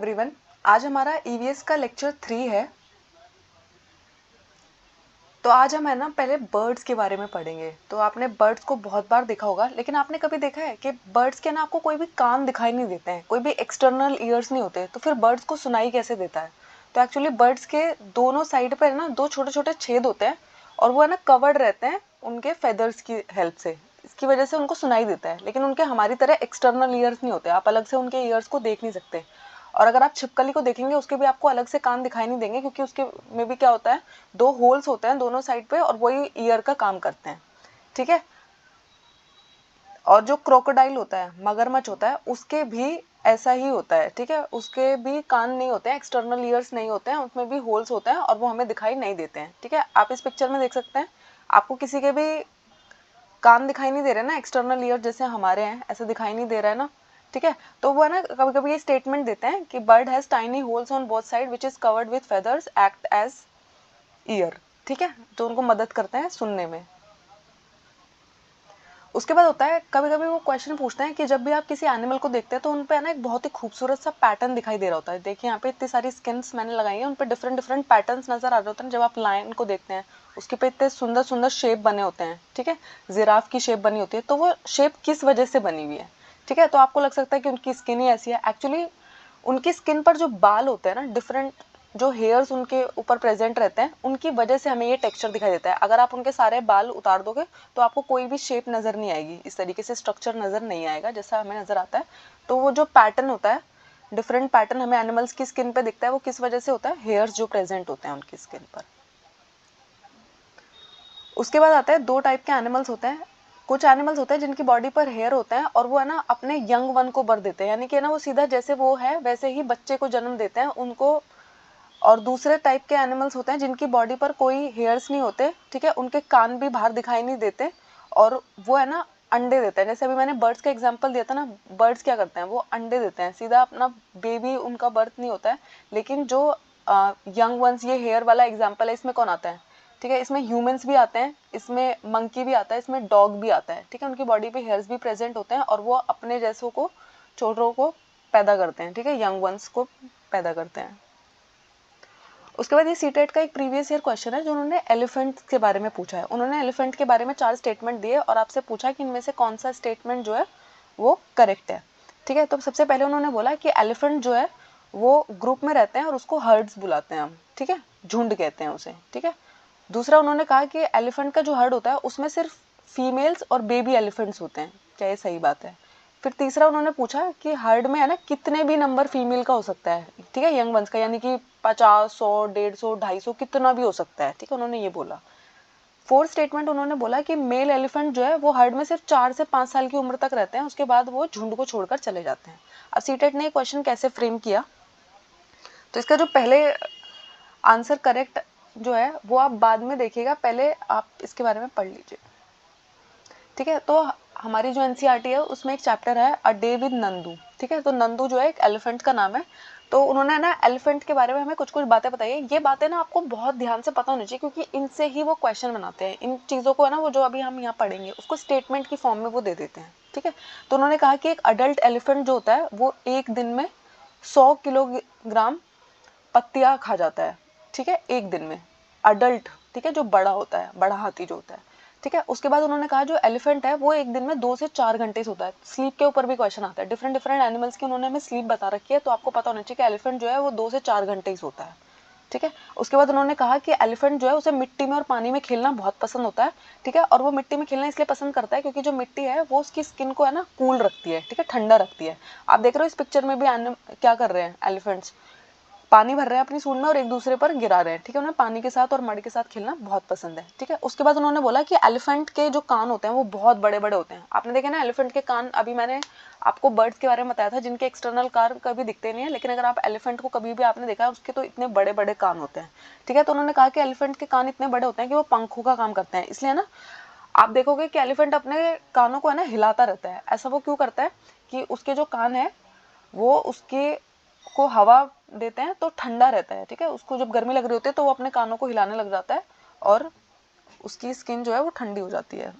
Everyone, आज हमारा EVS का लेक्चर 3 है। तो आज हम पहले बर्ड्स के बारे में पढ़ेंगे। तो आपने बर्ड्स को बहुत बार देखा होगा, लेकिन आपने कभी देखा है कि बर्ड्स के आपको कोई भी कान दिखाई नहीं देते हैं, कोई भी एक्सटर्नल ईयर्स नहीं होते, तो फिर बर्ड्स को सुनाई कैसे देता है? तो एक्चुअली बर्ड्स के दोनों साइड पर दो छोटे छोटे छेद होते हैं और वो कवर्ड रहते हैं उनके फेदर्स की हेल्प से। इसकी वजह से उनको सुनाई देता है, लेकिन उनके हमारी तरह एक्सटर्नल ईयर्स नहीं होते। आप अलग से उनके ईयर्स को देख नहीं सकते। और अगर आप छिपकली को देखेंगे, उसके भी आपको अलग से कान दिखाई नहीं देंगे, क्योंकि उसके में भी क्या होता है, दो होल्स होते हैं दोनों साइड पे और वही ईयर का काम करते हैं। ठीक है। और जो क्रोकोडाइल होता है, मगरमच्छ होता है, उसके भी ऐसा ही होता है। ठीक है। उसके भी कान नहीं होते हैं, एक्सटर्नल ईयर्स नहीं होते हैं, उसमें भी होल्स होते हैं और वो हमें दिखाई नहीं देते हैं। ठीक है। आप इस पिक्चर में देख सकते हैं, आपको किसी के भी कान दिखाई नहीं दे रहे ना, एक्सटर्नल ईयर जैसे हमारे हैं ऐसे दिखाई नहीं दे रहा है ना। ठीक है। तो वो कभी कभी ये स्टेटमेंट देते हैं कि bird has tiny holes on both side which is covered with feathers act as ear. ठीक है। तो उनको मदद करते हैं सुनने में। उसके बाद होता है, कभी कभी वो क्वेश्चन पूछते हैं कि जब भी आप किसी एनिमल को देखते हैं तो उन पे एक बहुत ही खूबसूरत सा पैटर्न दिखाई दे रहा होता है। देखिए यहाँ पे इतनी सारी स्किन्स मैंने लगाई है, उन पे डिफरेंट डिफरेंट पैटर्न्स नजर आ रहे होते हैं। जब आप लायन को देखते हैं, उसके पे इतने सुंदर सुंदर शेप बने होते हैं। ठीक है। जिराफ की शेप बनी होती है, तो वो शेप किस वजह से बनी हुई है? ठीक है। तो आपको लग सकता है कि उनकी स्किन ही ऐसी है। एक्चुअली उनकी स्किन पर जो बाल होते हैं ना, डिफरेंट जो हेयर्स उनके ऊपर प्रेजेंट रहते हैं, उनकी वजह से हमें ये टेक्सचर दिखाई देता है। अगर आप उनके सारे बाल उतार दोगे तो आपको कोई भी शेप नज़र नहीं आएगी, इस तरीके से स्ट्रक्चर नज़र नहीं आएगा जैसा हमें नज़र आता है। तो वो जो पैटर्न होता है, डिफरेंट पैटर्न हमें एनिमल्स की स्किन पे दिखता है, वो किस वजह से होता है? हेयर्स जो प्रेजेंट होते हैं उनकी स्किन पर। उसके बाद आता है, दो टाइप के एनिमल्स होते हैं। कुछ एनिमल्स होते हैं जिनकी बॉडी पर हेयर होते हैं और वो अपने यंग वन को बर्थ देते हैं, यानी कि वो सीधा जैसे वो है वैसे ही बच्चे को जन्म देते हैं उनको। और दूसरे टाइप के एनिमल्स होते हैं जिनकी बॉडी पर कोई हेयर्स नहीं होते। ठीक है। उनके कान भी बाहर दिखाई नहीं देते और वो अंडे देते हैं। जैसे अभी मैंने बर्ड्स का एग्जांपल दिया था ना, बर्ड्स क्या करते हैं, वो अंडे देते हैं, सीधा अपना बेबी उनका बर्थ नहीं होता है। लेकिन जो यंग वंस, ये हेयर वाला एग्जांपल है, इसमें कौन आता है? ठीक है। इसमें ह्यूमंस भी आते हैं, इसमें मंकी भी आता है, इसमें डॉग भी आता है। ठीक है। उनकी बॉडी पे हेयर्स भी प्रेजेंट होते हैं और वो अपने जैसों को, छोटों को पैदा करते हैं। ठीक है। यंग वंस को पैदा करते हैं। उसके बाद ये सीटेट का एक प्रीवियस ईयर क्वेश्चन है जो उन्होंने एलिफेंट के बारे में पूछा है। उन्होंने एलिफेंट के बारे में 4 स्टेटमेंट दिए और आपसे पूछा कि इनमें से कौन सा स्टेटमेंट जो है वो करेक्ट है। ठीक है। तो सबसे पहले उन्होंने बोला कि एलिफेंट जो है वो ग्रुप में रहते हैं और उसको हर्ड्स बुलाते हैं हम। ठीक है। झुंड कहते हैं उसे। ठीक है। दूसरा उन्होंने कहा कि एलिफेंट का जो हर्ड होता है उसमें सिर्फ फीमेल्स और बेबी एलिफेंट्स होते हैं। क्या ये सही बात है? फिर तीसरा उन्होंने पूछा कि हर्ड में कितने भी नंबर फीमेल का हो सकता है। ठीक है। यंग वंस का, यानी कि 50, 100, 150, 250, कितना भी हो सकता है। ठीक है। उन्होंने ये बोला। फोर्थ स्टेटमेंट उन्होंने बोला कि मेल एलिफेंट जो है वो हर्ड में सिर्फ 4 से 5 साल की उम्र तक रहते हैं, उसके बाद वो झुंड को छोड़कर चले जाते हैं। अब सीटेट ने क्वेश्चन कैसे फ्रेम किया, तो इसका जो पहले आंसर करेक्ट जो है वो आप बाद में देखिएगा, पहले आप इसके बारे में पढ़ लीजिए। ठीक है। तो हमारी जो एनसीईआरटी है उसमें एक चैप्टर है अ डे विद नंदू। ठीक है। तो नंदू जो है एक एलिफेंट का नाम है। तो उन्होंने एलिफेंट के बारे में हमें कुछ कुछ बातें बताई है। ये बातें आपको बहुत ध्यान से पता होनी चाहिए, क्योंकि इनसे ही वो क्वेश्चन बनाते हैं। इन चीज़ों को वो जो अभी हम यहाँ पढ़ेंगे उसको स्टेटमेंट की फॉर्म में वो दे देते हैं। ठीक है। तो उन्होंने कहा कि एक अडल्ट एलिफेंट जो होता है वो एक दिन में 100 किलोग्राम पत्तियाँ खा जाता है। ठीक है। एक दिन में अडल्ट। ठीक है। जो बड़ा होता है, बड़ा हाथी जो होता है। ठीक है। उसके बाद उन्होंने कहा जो एलिफेंट है वो एक दिन में 2 से 4 घंटे सोता है। स्लीप के ऊपर भी क्वेश्चन आता है। डिफरेंट डिफरेंट एनिमल्स की उन्होंने हमें स्लीप बता रखी है, तो आपको पता होना चाहिए कि एलिफेंट जो है वो 2 से 4 घंटे ही सोता है। ठीक है। उसके बाद उन्होंने कहा कि एलिफेंट जो है उसे मिट्टी में और पानी में खेलना बहुत पसंद होता है। ठीक है। और वो मिट्टी में खेलना इसलिए पसंद करता है क्योंकि जो मिट्टी है वो उसकी स्किन को कूल रखती है। ठीक है। ठंडा रखती है। आप देख रहे हो इस पिक्चर में भी क्या कर रहे हैं एलिफेंट्स, पानी भर रहे हैं अपनी सूंड में और एक दूसरे पर गिरा रहे हैं। ठीक है। उन्हें पानी के साथ और मड के साथ खेलना बहुत पसंद है। ठीक है। उसके बाद उन्होंने बोला कि एलिफेंट के जो कान होते हैं वो बहुत बड़े बड़े होते हैं। आपने देखा ना एलिफेंट के कान, अभी मैंने आपको बर्ड्स के बारे में बताया था जिनके एक्सटर्नल कान कभी दिखते नहीं है, लेकिन अगर आप एलिफेंट को कभी भी आपने देखा है उसके तो इतने बड़े बड़े कान होते हैं। ठीक है। तो उन्होंने कहा कि एलिफेंट के कान इतने बड़े होते हैं कि वो पंखों का काम करते हैं। इसलिए आप देखोगे कि एलिफेंट अपने कानों को हिलाता रहता है। ऐसा वो क्यों करता है कि उसके जो कान है वो उसके को हवा देते हैं तो ठंडा रहता है। ठीक है। उसको जब गर्मी लग रही होती है तो वो अपने कानों को हिलाने लग जाता है और उसकी स्किन जो है वो ठंडी हो जाती है,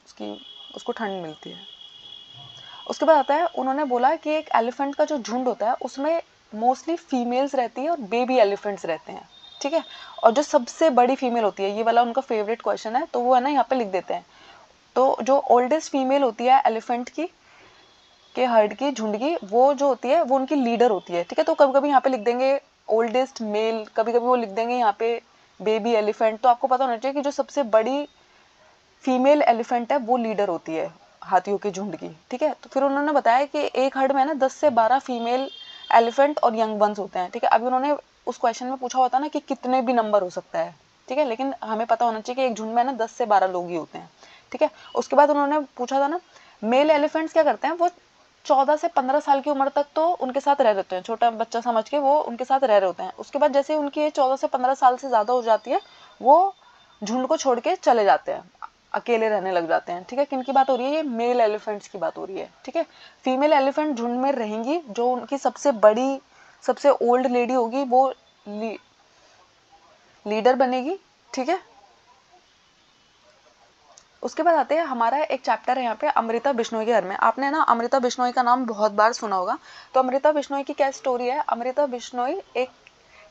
उसको ठंड मिलती है। उसके बाद आता है, उन्होंने बोला कि एक एलिफेंट का जो झुंड होता है उसमें मोस्टली फीमेल्स रहती है और बेबी एलिफेंट्स रहते हैं, ठीक है। और जो सबसे बड़ी फीमेल होती है, ये वाला उनका फेवरेट क्वेश्चन है, तो वो है ना यहाँ पे लिख देते हैं। तो जो ओल्डेस्ट फीमेल होती है एलिफेंट की के हर्ड की, झुंड की, वो जो होती है वो उनकी लीडर होती है, ठीक है। तो कभी कभी यहाँ पे लिख देंगे ओल्डेस्ट मेल, कभी कभी वो लिख देंगे यहाँ पे बेबी एलिफेंट। तो आपको पता होना चाहिए कि जो सबसे बड़ी फीमेल एलिफेंट है वो लीडर होती है हाथियों के झुंड की, ठीक है। तो फिर उन्होंने बताया कि एक हर्ड में ना 10 से 12 फीमेल एलिफेंट और यंग वंस होते हैं, ठीक है। अभी उन्होंने उस क्वेश्चन में पूछा होता ना कि कितने भी नंबर हो सकता है, ठीक है, लेकिन हमें पता होना चाहिए कि एक झुंड में ना 10 से 12 लोग ही होते हैं, ठीक है। उसके बाद उन्होंने पूछा था ना मेल एलिफेंट्स क्या करते हैं, वो 14 से 15 साल की उम्र तक तो उनके साथ रह रहते हैं, छोटा बच्चा समझ के वो उनके साथ रह रहे होते हैं। उसके बाद जैसे उनकी एज 14 से 15 साल से ज़्यादा हो जाती है, वो झुंड को छोड़ के चले जाते हैं, अकेले रहने लग जाते हैं, ठीक है। किन की बात हो रही है, ये मेल एलिफेंट्स की बात हो रही है, ठीक है। फीमेल एलिफेंट झुंड में रहेंगी, जो उनकी सबसे बड़ी सबसे ओल्ड लेडी होगी वो लीडर बनेगी, ठीक है। उसके बाद आते हैं, हमारा एक चैप्टर है यहाँ पे अमृता बिश्नोई के घर में। आपने ना अमृता बिश्नोई का नाम बहुत बार सुना होगा। तो अमृता बिश्नोई की क्या स्टोरी है, अमृता बिश्नोई एक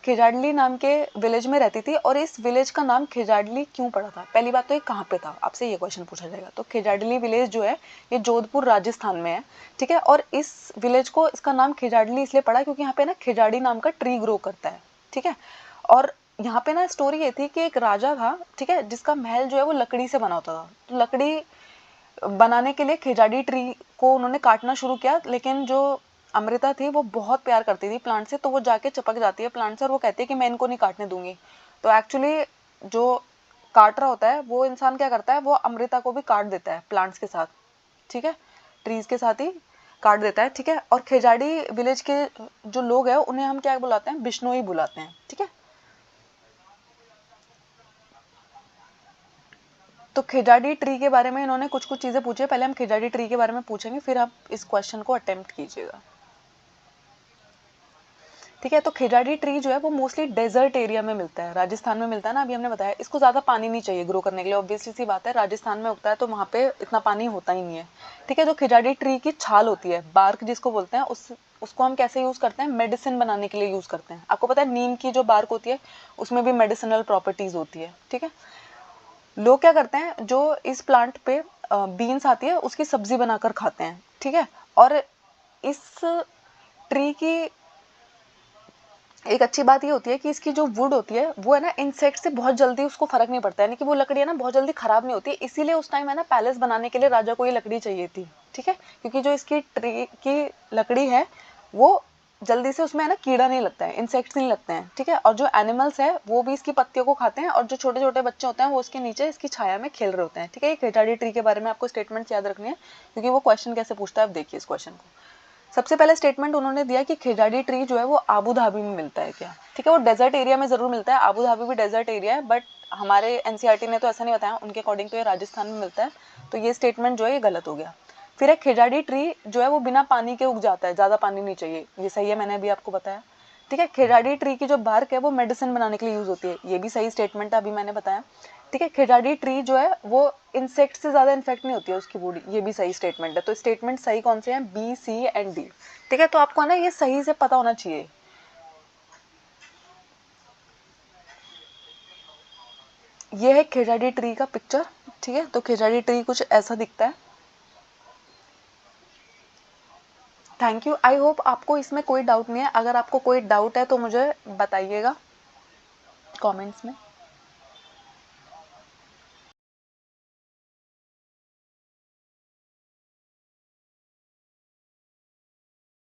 खिजाडली नाम के विलेज में रहती थी, और इस विलेज का नाम खिजाडली क्यों पड़ा था। पहली बात तो ये कहाँ पे था, आपसे ये क्वेश्चन पूछा जाएगा। तो खिजाडली विलेज जो है ये जोधपुर राजस्थान में है, ठीक है। और इस विलेज को इसका नाम खिजाडली इसलिए पड़ा क्योंकि यहाँ पे ना खिजाड़ी नाम का ट्री ग्रो करता है, ठीक है। और यहाँ पे ना स्टोरी ये थी कि एक राजा था, ठीक है, जिसका महल जो है वो लकड़ी से बना होता था। तो लकड़ी बनाने के लिए खिजाड़ी ट्री को उन्होंने काटना शुरू किया, लेकिन जो अमृता थी वो बहुत प्यार करती थी प्लांट से, तो वो जाके चिपक जाती है प्लांट से और वो कहती है कि मैं इनको नहीं काटने दूंगी। तो एक्चुअली जो काट रहा होता है वो इंसान क्या करता है, वो अमृता को भी काट देता है प्लांट्स के साथ, ठीक है, ट्रीज के साथ ही काट देता है, ठीक है। और खिजाड़ी विलेज के जो लोग हैं उन्हें हम क्या बुलाते हैं, बिश्नोई बुलाते हैं, ठीक है। तो खिजाड़ी ट्री के बारे में इन्होंने कुछ कुछ चीजें पूछी है, पहले हम खिजाड़ी ट्री के बारे में पूछेंगे, फिर आप इस क्वेश्चन को अटेम्प्ट कीजिएगा, ठीक है। तो खिजाड़ी ट्री जो है वो मोस्टली डेजर्ट एरिया में मिलता है, राजस्थान में मिलता है ना, अभी हमने बताया। इसको ज्यादा पानी नहीं चाहिए ग्रो करने के लिए, ऑब्वियसली सी बात है, राजस्थान में उगता है तो वहाँ पे इतना पानी होता ही नहीं है, ठीक है। जो खिजाड़ी ट्री की छाल होती है, बार्क जिसको बोलते हैं, उसको हम कैसे यूज करते हैं, मेडिसिन बनाने के लिए यूज करते हैं। आपको पता है नीम की जो बार्क होती है उसमें भी मेडिसिनल प्रॉपर्टीज होती है, ठीक है। लोग क्या करते हैं, जो इस प्लांट पे बीन्स आती है उसकी सब्जी बनाकर खाते हैं, ठीक है। और इस ट्री की एक अच्छी बात ये होती है कि इसकी जो वुड होती है वो है ना इंसेक्ट से बहुत जल्दी उसको फर्क नहीं पड़ता है, यानी कि वो लकड़ी है ना बहुत जल्दी खराब नहीं होती। इसीलिए उस टाइम है ना पैलेस बनाने के लिए राजा को ये लकड़ी चाहिए थी, ठीक है, क्योंकि जो इसकी ट्री की लकड़ी है वो जल्दी से उसमें है ना कीड़ा नहीं लगता है, इंसेक्ट्स नहीं लगते हैं, ठीक है। और जो एनिमल्स है वो भी इसकी पत्तियों को खाते हैं, और जो छोटे छोटे बच्चे होते हैं वो उसके नीचे इसकी छाया में खेल रहे होते हैं, ठीक है। खिजाड़ी ट्री के बारे में आपको स्टेटमेंट याद रखनी है, क्योंकि वो क्वेश्चन कैसे पूछता है, आप देखिए इस क्वेश्चन को। सबसे पहले स्टेटमेंट उन्होंने दिया कि खिजाड़ी ट्री जो है वो आबू धाबी में मिलता है क्या, ठीक है। वो डेजर्ट एरिया में जरूर मिलता है, आबू धाबी भी डेजर्ट एरिया है, बट हमारे एनसीईआरटी ने तो ऐसा नहीं बताया, उनके अकॉर्डिंग तो ये राजस्थान में मिलता है, तो ये स्टेटमेंट जो है ये गलत हो गया। फिर एक खिजाड़ी ट्री जो है वो बिना पानी के उग जाता है, ज्यादा पानी नहीं चाहिए, ये सही है, मैंने अभी आपको बताया, ठीक है। खिजाड़ी ट्री की जो बार्क है वो मेडिसिन बनाने के लिए यूज होती है, ये भी सही स्टेटमेंट है, अभी मैंने बताया, ठीक है। खिजाड़ी ट्री जो है वो इंसेक्ट से ज्यादा इन्फेक्ट नहीं होती है उसकी बॉडी, ये भी सही स्टेटमेंट है। तो स्टेटमेंट सही कौन से हैं, बी, सी एंड डी, ठीक है। तो आपको ना ये सही से पता होना चाहिए। ये है खिजाड़ी ट्री का पिक्चर, ठीक है। तो खिजाड़ी ट्री कुछ ऐसा दिखता है। थैंक यू, आई होप आपको इसमें कोई डाउट नहीं है। अगर आपको कोई डाउट है तो मुझे बताइएगा कमेंट्स में।